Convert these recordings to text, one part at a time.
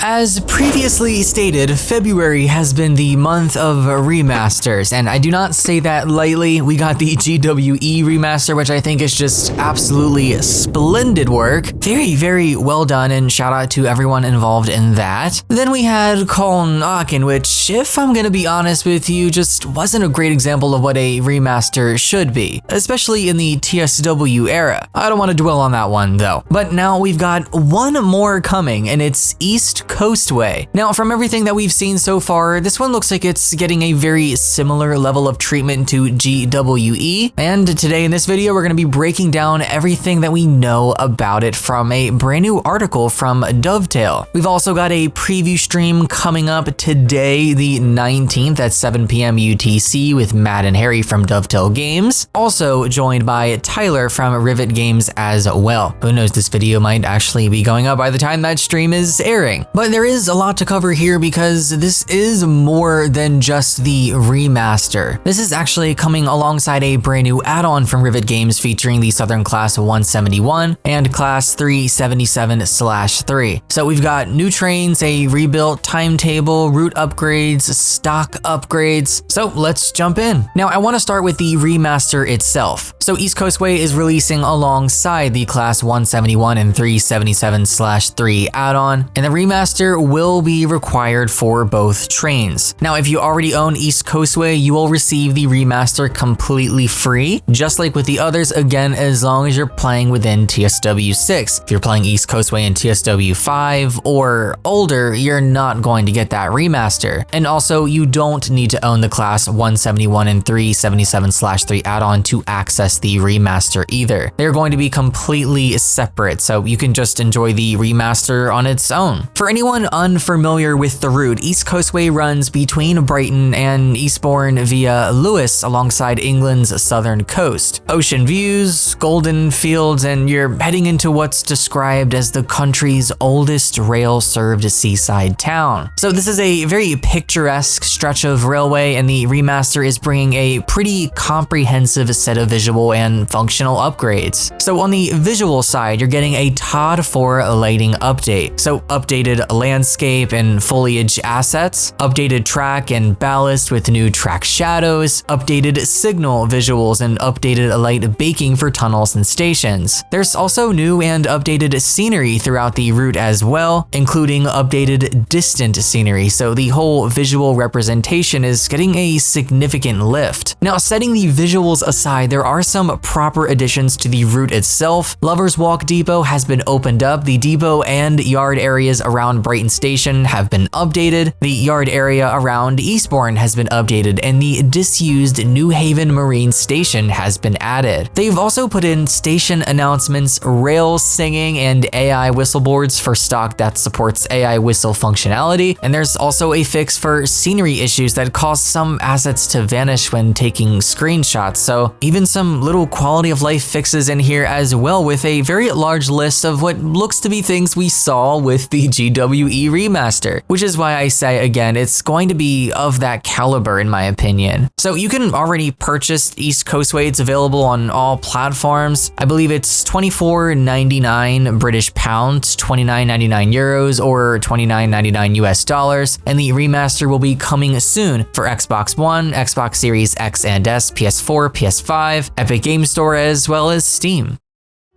As previously stated, February has been the month of remasters, and I do not say that lightly. We got the GWE remaster, which I think is just absolutely splendid work. Very, very well done, and shout out to everyone involved in that. Then we had Colin Aachen, which, if I'm gonna be honest with you, just wasn't a great example of what a remaster should be, especially in the TSW era. I don't want to dwell on that one though. But now we've got one more coming, and it's East Coastway. Now, from everything that we've seen so far, this one looks like it's getting a very similar level of treatment to GWE, and today in this video we're going to be breaking down everything that we know about it from a brand new article from Dovetail. We've also got a preview stream coming up today, the 19th at 7 p.m. UTC with Matt and Harry from Dovetail Games, also joined by Tyler from Rivet Games as well. Who knows, this video might actually be going up by the time that stream is airing. But there is a lot to cover here because this is more than just the remaster. This is actually coming alongside a brand new add-on from Rivet Games featuring the Southern Class 171 and Class 377/3. So we've got new trains, a rebuilt timetable, route upgrades, stock upgrades. So let's jump in. Now I want to start with the remaster itself. So East Coastway is releasing alongside the Class 171 and 377/3 add-on, and the remaster will be required for both trains. Now, if you already own East Coastway, you will receive the remaster completely free, just like with the others, again, as long as you're playing within TSW6. If you're playing East Coastway in TSW5 or older, you're not going to get that remaster. And also, you don't need to own the Class 171 and 377/3 add-on to access the remaster either. They're going to be completely separate, so you can just enjoy the remaster on its own. For anyone unfamiliar with the route, East Coastway runs between Brighton and Eastbourne via Lewis alongside England's southern coast. Ocean views, golden fields, and you're heading into what's described as the country's oldest rail-served seaside town. So this is a very picturesque stretch of railway, and the remaster is bringing a pretty comprehensive set of visual and functional upgrades. So on the visual side, you're getting a TOD 4 lighting update. So updated landscape and foliage assets, updated track and ballast with new track shadows, updated signal visuals, and updated light baking for tunnels and stations. There's also new and updated scenery throughout the route as well, including updated distant scenery, so the whole visual representation is getting a significant lift. Now, setting the visuals aside, there are some proper additions to the route itself. Lovers Walk Depot has been opened up. The depot and yard areas around Brighton Station have been updated, the yard area around Eastbourne has been updated, and the disused New Haven Marine Station has been added. They've also put in station announcements, rail singing, and AI whistle boards for stock that supports AI whistle functionality, and there's also a fix for scenery issues that cause some assets to vanish when taking screenshots, so even some little quality of life fixes in here as well, with a very large list of what looks to be things we saw with the GWE remaster, which is why I say again, it's going to be of that caliber in my opinion. So you can already purchase East Coastway. It's available on all platforms. I believe it's £24.99 British pounds, €29.99 euros, or $29.99 US dollars, and the remaster will be coming soon for Xbox One, Xbox Series X and S, PS4, PS5, Epic Game Store, as well as Steam.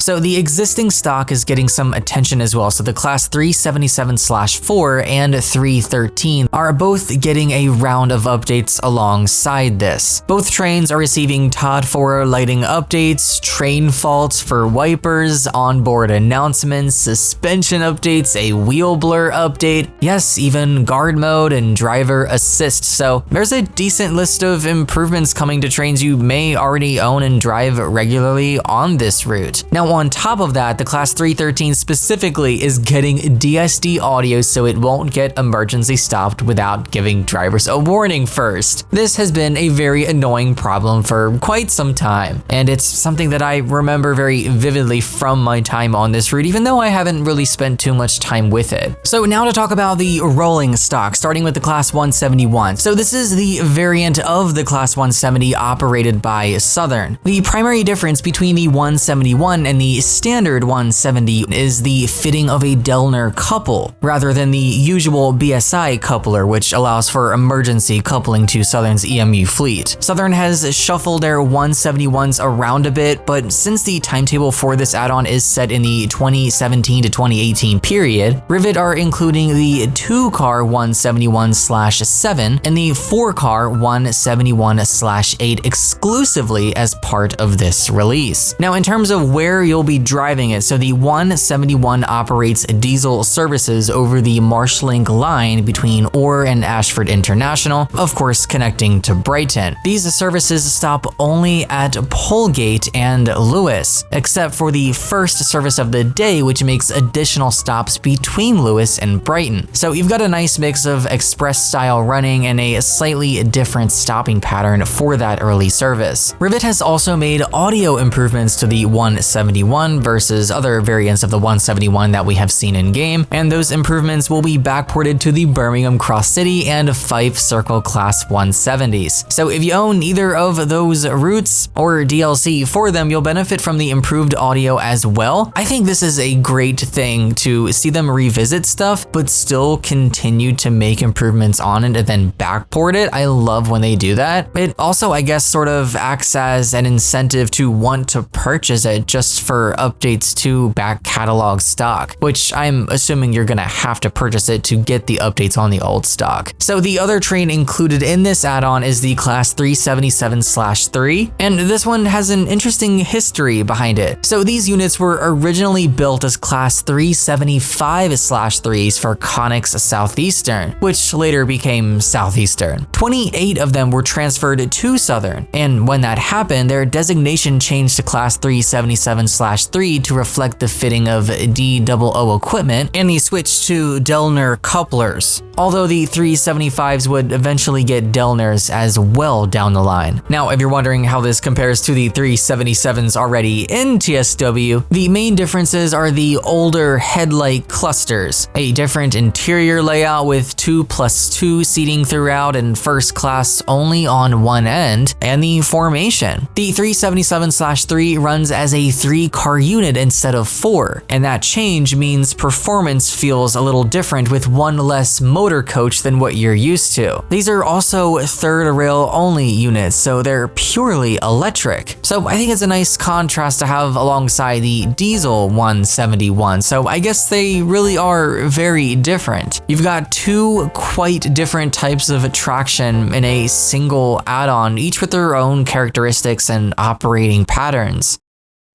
So the existing stock is getting some attention as well. So the Class 377/4 and 313 are both getting a round of updates alongside this. Both trains are receiving TOD 4 lighting updates, train faults for wipers, onboard announcements, suspension updates, a wheel blur update, yes, even guard mode and driver assist. So there's a decent list of improvements coming to trains you may already own and drive regularly on this route. Now, on top of that, the Class 313 specifically is getting DSD audio so it won't get emergency stopped without giving drivers a warning first. This has been a very annoying problem for quite some time, and it's something that I remember very vividly from my time on this route, even though I haven't really spent too much time with it. So now to talk about the rolling stock, starting with the Class 171. So this is the variant of the Class 170 operated by Southern. The primary difference between the 171 and the standard 170 is the fitting of a Dellner couple, rather than the usual BSI coupler, which allows for emergency coupling to Southern's EMU fleet. Southern has shuffled their 171s around a bit, but since the timetable for this add-on is set in the 2017 to 2018 period, Rivet are including the 2-car 171/7 and the 4-car 171/8 exclusively as part of this release. Now, in terms of where you'll be driving it, so the 171 operates diesel services over the Marshlink line between Orr and Ashford International, of course connecting to Brighton. These services stop only at Polegate and Lewis, except for the first service of the day, which makes additional stops between Lewis and Brighton. So you've got a nice mix of express style running and a slightly different stopping pattern for that early service. Rivet has also made audio improvements to the 171 versus other variants of the 171 that we have seen in game, and those improvements will be backported to the Birmingham Cross City and Fife Circle Class 170s. So if you own either of those routes or DLC for them, you'll benefit from the improved audio as well. I think this is a great thing to see them revisit stuff, but still continue to make improvements on it and then backport it. I love when they do that. It also, I guess, sort of acts as an incentive to want to purchase it just for updates to back catalog stock, which I'm assuming you're gonna have to purchase it to get the updates on the old stock. So the other train included in this add-on is the Class 377/3, and this one has an interesting history behind it. So these units were originally built as Class 375/3s for Connex Southeastern, which later became Southeastern. 28 of them were transferred to Southern, and when that happened, their designation changed to Class 377/3 to reflect the fitting of DOO equipment, and they switched to Dellner couplers, although the 375s would eventually get Dellners as well down the line. Now, if you're wondering how this compares to the 377s already in TSW, the main differences are the older headlight clusters, a different interior layout with 2+2 seating throughout and first class only on one end, and the formation. The 377/3 runs as a 3-car unit instead of 4, and that change means performance feels a little different with one less motor coach than what you're used to. These are also third rail only units, so they're purely electric. So I think it's a nice contrast to have alongside the diesel 171. So I guess they really are very different. You've got two quite different types of traction in a single add-on, each with their own characteristics and operating patterns.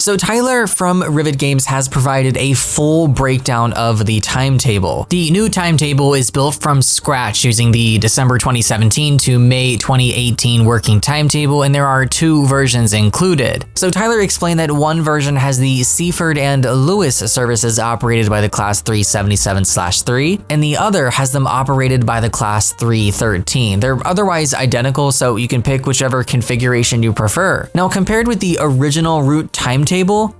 So Tyler from Rivet Games has provided a full breakdown of the timetable. The new timetable is built from scratch using the December 2017 to May 2018 working timetable, and there are 2 versions included. So Tyler explained that one version has the Seaford and Lewis services operated by the Class 377/3, and the other has them operated by the Class 313. They're otherwise identical, so you can pick whichever configuration you prefer. Now, compared with the original route timetable,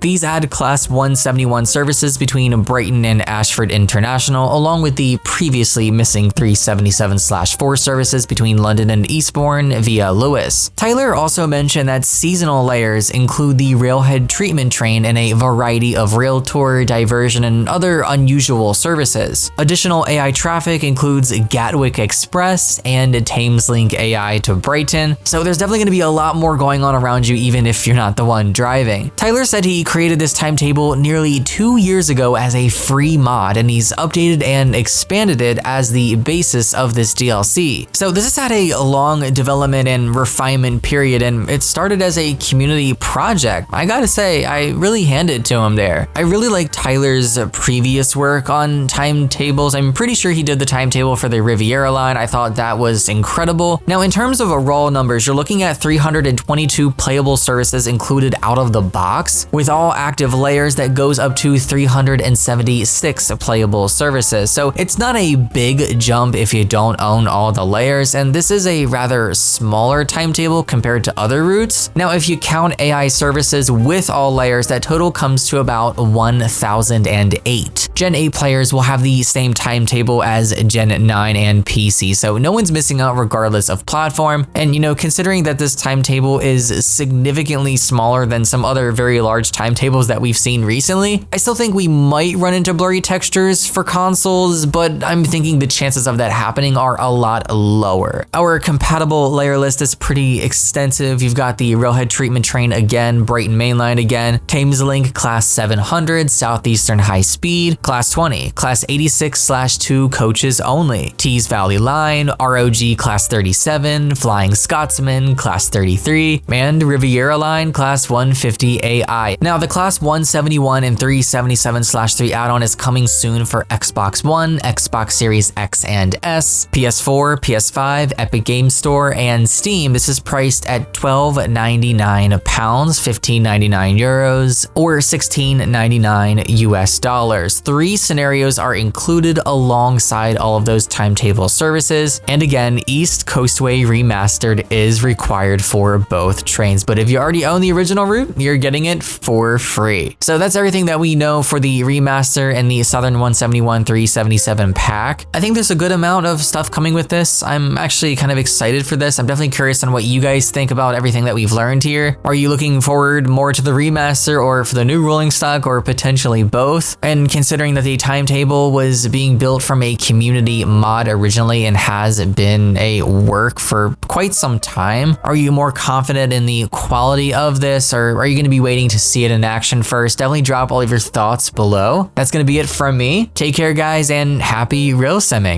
these add Class 171 services between Brighton and Ashford International, along with the previously missing 377/4 services between London and Eastbourne via Lewis. Tyler also mentioned that seasonal layers include the Railhead treatment train and a variety of rail tour, diversion, and other unusual services. Additional AI traffic includes Gatwick Express and Thameslink AI to Brighton, so there's definitely going to be a lot more going on around you even if you're not the one driving. Tyler said he created this timetable nearly 2 years ago as a free mod, and he's updated and expanded it as the basis of this DLC. So this has had a long development and refinement period, and it started as a community project. I gotta say, I really hand it to him there. I really like Tyler's previous work on timetables. I'm pretty sure he did the timetable for the Riviera line. I thought that was incredible. Now, in terms of raw numbers, you're looking at 322 playable services included out of the box, with all active layers that goes up to 376 playable services. So it's not a big jump if you don't own all the layers, and this is a rather smaller timetable compared to other routes. Now, if you count AI services with all layers, that total comes to about 1008. Gen 8 players will have the same timetable as Gen 9 and PC, so no one's missing out regardless of platform. And considering that this timetable is significantly smaller than some other very large timetables that we've seen recently. I still think we might run into blurry textures for consoles, but I'm thinking the chances of that happening are a lot lower. Our compatible layer list is pretty extensive. You've got the Railhead Treatment Train again, Brighton Mainline again, Thameslink Class 700, Southeastern High Speed, Class 20, Class 86/2 coaches only, Tees Valley Line, ROG Class 37, Flying Scotsman Class 33, and Riviera Line Class 150 AI. Now the Class 171 and 377/3 add-on is coming soon for Xbox One, Xbox Series X and S, PS4, PS5, Epic Games Store, and Steam. This is priced at £12.99, €15.99, or $16.99 US. 3 scenarios are included alongside all of those timetable services. And again, East Coastway Remastered is required for both trains. But if you already own the original route, you're getting it for free. So that's everything that we know for the remaster and the Southern 171/377 pack. I think there's a good amount of stuff coming with this. I'm actually kind of excited for this. I'm definitely curious on what you guys think about everything that we've learned here. Are you looking forward more to the remaster or for the new rolling stock, or potentially both? And considering that the timetable was being built from a community mod originally and has been a work for quite some time, are you more confident in the quality of this, or are you going to be waiting to see it in action first? Definitely drop all of your thoughts below. That's going to be it from me. Take care, guys, and happy rail simming.